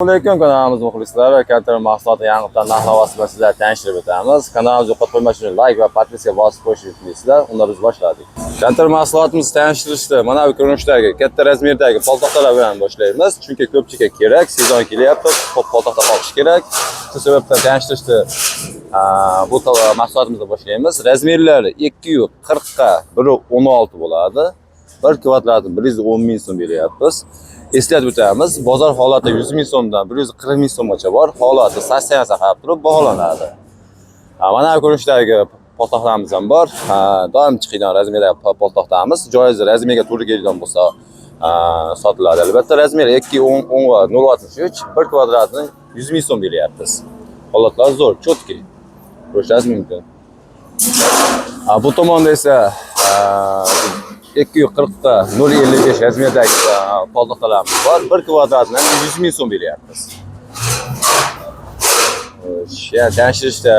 Assalomu kanalimiz muxlislari, Kater mahsuloti yangidan narx-navo bilan sizlar tanishtirib o'tamiz. Kanalimizga yo'qotib qo'ymash uchun like va podpiska bosib qo'yishni unutmaysizlar. Unda biz boshladik. Kater mahsulotimizni tanishtirishda mana bu ko'rinishdagi katta razmerdagi paltoqlar bilan boshlaymiz. Chunki ko'pchilikga kerak, sezon kelyapti, ko'p paltoqda qoqish kerak. Shu sababdan tanishtirishda bu mahsulotimizni boshlaymiz. Razmerlari 240 ga 116 bo'ladi. 1 kvadratni 110 ming so'm beryapmiz. Eslatib o'tamiz, bozor holati 100 ming so'mdan 140 ming so'mgacha bor. Holati sassiyasi qarab turib baholanadi. Mana bu ko'rinishdagi paltoqlarimiz ham bor. Doim chiqadigan razmerdagi paltoqlarimiz. Joiz razmerga to'g'ri keladigan bo'lsa sotiladi. Albatta razmeri 210 va 063, 1 kvadratni 100 ming so'm beryapmiz. Holatlar zo'r, chotki. Ko'rishingiz mumkin. Bu tomonda esa 240 ga 055 razmerdagi paltoqlarimiz bor. 1 kvadratdan 100 ming so'm beryapmiz. Tanishtirishda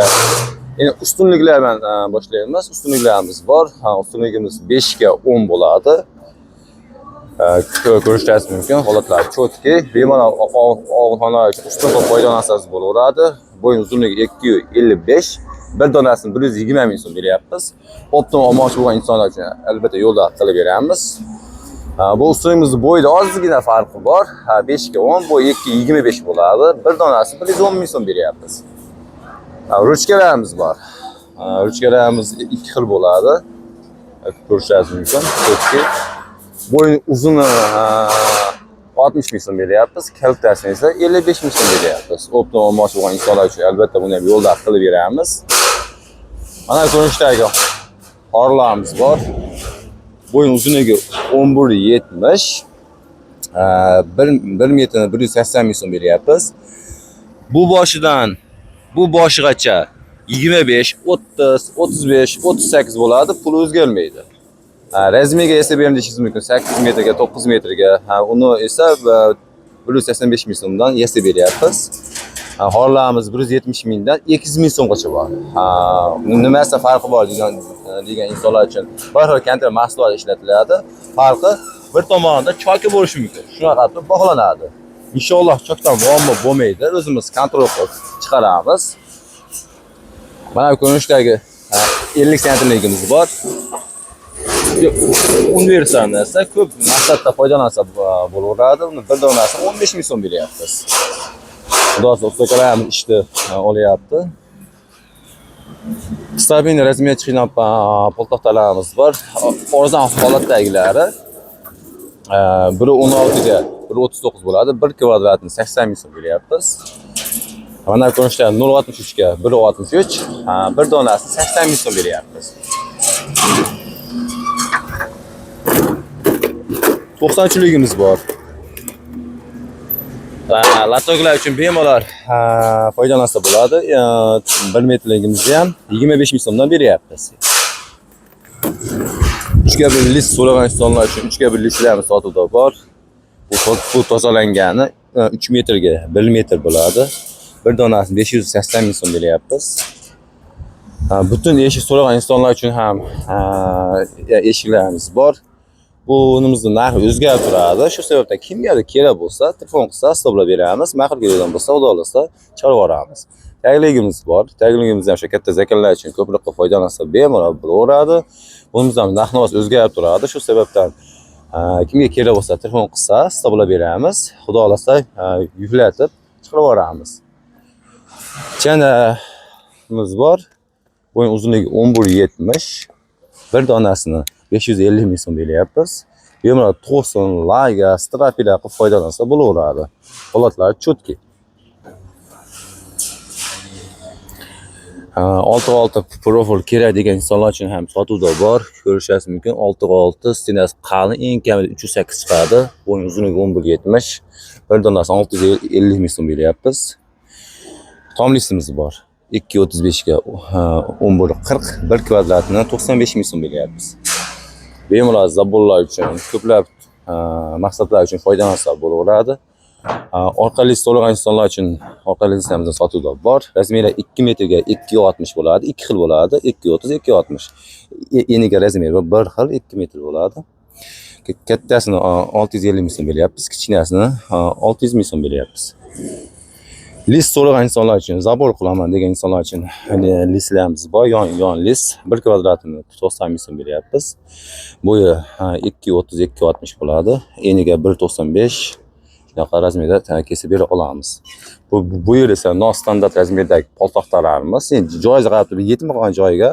endi ustunliklar bilan boshlaymiz. Ustunliklarimiz bor. Ustunligimiz 5 ga 10 bo'ladi. Ko'rishingiz mumkin. Holatlar chotki. Bemalol og'ilxona uchun ustun qilib foydalansangiz bo'laveradi. Bo'yin uzunligi 255. Bir donasini 120 ming so'm beryapmiz. Optimum olmoqchi bo'lgan insonlar uchun albatta yo'lda qilib beramiz. Bu ustunligimizning bo'yida ozgina farqi bor. 5 ga 10, bo'yi 225 bo'ladi. Bir donasini 110 ming so'm beryapmiz. Ruchkalarimiz bor. Ruchkalarimiz ikki xil bo'ladi. Ko'rishingiz mumkin. Bo'yin uzuni 60 ming so'm beryapmiz. Kaltasini esa 55 ming so'm beryapmiz. Optimum olmoqchi bo'lgan insonlar uchun albatta buni ham yo'lda qilib beramiz. Mana ko'rinishdagi orlarimiz bor. Bo'yin uzunligi 11.70, 1 metrni 180 ming so'm beryapmiz. Bu boshidan bu boshigacha 25, 30, 35, 38 bo'ladi, pul o'zgarmaydi. Razmeriga esa berishingiz mumkin 8 metrga, 9 metrga. Uni esa 185 ming so'mdan yasab beryapmiz. Horlarimiz 170 mingdan 200 ming so'mgacha bor. Nimasi farqi bor degan insonlar uchun bir xil kontra mahsulotlar ishlatiladi. Farqi bir tomonda choki bo'lishi mumkin. Shunaqa qilib baholanadi. Inshaalloh chokdan muammo bo'lmaydi. O'zimiz kontrol qilib chiqaramiz. Mana bu ko'rinishdagi 50 santimligimiz bor. Universal narsa, ko'p maqsadda foydalansa bo'laveradi. Uni bir donasini 15 ming so'm beryapmiz. Xudo so'zlarim ishni olyapti. Stabilniy razmer chiqqan paltoqlarimiz bor. Arzon holatdagilari 1.16 ga 1.39 bo'ladi. 1 kvadratni 80 ming so'm beryapmiz. Mana ko'rinishda 0.63 ga 1.63, bir donasini 80 ming so'm beryapmiz. 90'ligimiz bor. Latoklar uchun bemalol foydalansa bo'ladi. 1 metrligimizni ham 25 ming so'mdan beryapmiz. 3 ga 1 list so'ragan insonlar uchun 3 ga 1 listlarimiz sotuvda bor. Bu tozalangani 3 metrga 1 metr bo'ladi. Bir donasini 580 ming so'm beryapmiz. Butun eshik so'ragan insonlar uchun ham eshiklarimiz bor. Bunimizning narxi o'zgarib turadi. Shu sababdan kimgadir kerak bo'lsa, telefon qilsa hisoblab beramiz. Ma'qul keladigan bo'lsa, xudo xolasa chiqarib yuboramiz. Tagligimiz bor. Tagligimiz ham shu katta zakarlar uchun ko'proq foydalansa bemalol bo'laveradi. Bunimizning narx-navosi o'zgarib turadi. Shu sababdan kimga kerak bo'lsa, telefon qilsa hisoblab beramiz. Xudo xolasa yuklatib chiqarib yuboramiz. Chanamiz bor. Bo'yin uzunligi 11.70, bir donasini 550 ming so'm beryapmiz. Bemalol to'sin, laga, strapilar qilib foydalansa bo'laveradi. Holatlar chotki. 6x6 profil kerak degan insonlar uchun ham sotuvda bor. Ko'rishingiz mumkin. 6x6 stenasi qalin, eng kamida 308 chiqadi. Bo'yin uzunligi 11.70, bir donasini 650 ming so'm beryapmiz. Tom listimiz bor. 2.35 ga 11.40, 1 kvadratni 95 ming so'm beryapmiz. Bemalol zabollar uchun, ko'plab maqsadlar uchun foydalansa bo'laveradi. Orqa list so'ragan insonlar uchun orqa listlarimiz sotuvda bor. Razmeri 2 metrga 2.60 bo'ladi, ikki xil bo'ladi. 2.30, 2.60. Eniga razmeri bir xil 2 metr bo'ladi. Kattasini 650 ming so'm beryapmiz, kichkinasini 600 ming so'm beryapmiz. List so'ragan insonlar uchun, zabor qilaman degan insonlar uchun listlarimiz bor. Yon list 1 kvadratini 90 ming so'm beryapmiz. Bo'yi 2.30 2.60 bo'ladi. Eniga 1.95 shunaqa razmerda kesib bera olamiz. Bu yer esa nostandart razmerdagi poltoqtalarimiz. Endi joyiga qarab turib yetmagan joyiga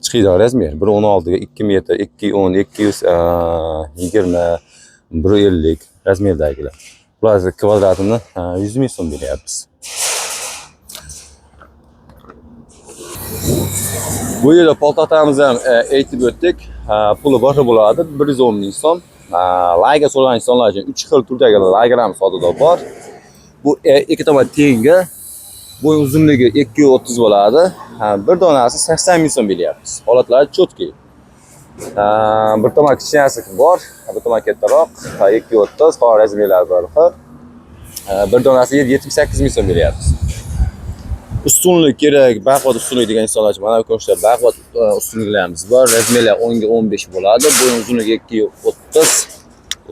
chiqadigan razmer. 1.16 ga 2 metr, 2.10, 220, 1.50 razmerdagilar. Bular kvadratini 100 ming so'm beryapmiz. Bu yerda poltoqtamizni ham aytib o'tdik. Puli boshqa bo'ladi, 110 ming so'm. Layga so'ragan insonlar uchun 3 xil turdagi laygalarimiz sotuvda bor. Bu ikki tomon tengi. Bu uzunligi 2.30 bo'ladi. Bir donasi 80 ming so'm beryapmiz. Holatlari cho'tki. Bir tomon kichkinasi bor, bir tomon kattaroq, 2.30 qora razmerlar bor. Bir donasi 78 ming so'm beryapmiz. Ustunlik kerak, baquvvat ustunlik degan insonlar uchun mana bu ko'rinishda baquvvat ustunliklarimiz bor. Razmerlar 10 ga 15 bo'ladi. Bo'yin uzunligi 2.30,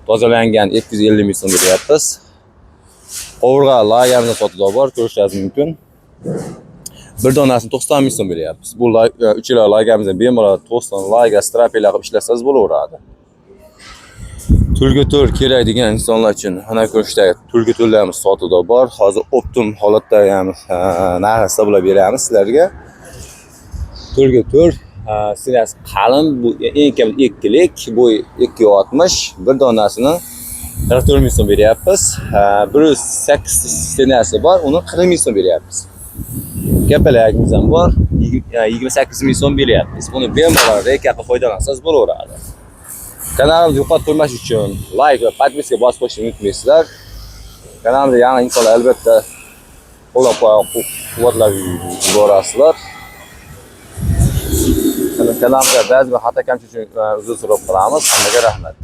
tozalangan 250 ming so'm beryapmiz. Qovurg'a lagerimiz sotuvda bor, ko'rishingiz mumkin. Bir donasini 90 ming so'm beryapmiz. Bu uchala lagerimizni bemalol to'ston, lager, strapelar qilib ishlasangiz bo'laveradi. Tulgi to'r kerak degan insonlar uchun mana ko'rishdagi tulgi to'rlarimiz sotuvda bor. Hozir optim holatda ham narxi hisoblab beramiz sizlarga. Tulgi to'r sinasi qalin, bu eng kam 2lik, bo'yi 2.60, bir donasini 44 ming so'm beryapmiz. 1.8 sinasi bor, uni 40 ming so'm beryapmiz. Kapalagimiz ham bor, 28 ming so'm beryapmiz. Buni bemalol reykaga foydalansangiz bo'laveradi. Kanalimizni yo'qotib qo'ymash uchun like va podpiska bosib qo'yishni unutmaysizlar. Kanalimizda yangi insonlar albatta qo'llab-quvvatlab borasizlar. Kanalimizda ba'zi bir xato kamchilik uchun uzr so'rab qolamiz. Hammaga rahmat.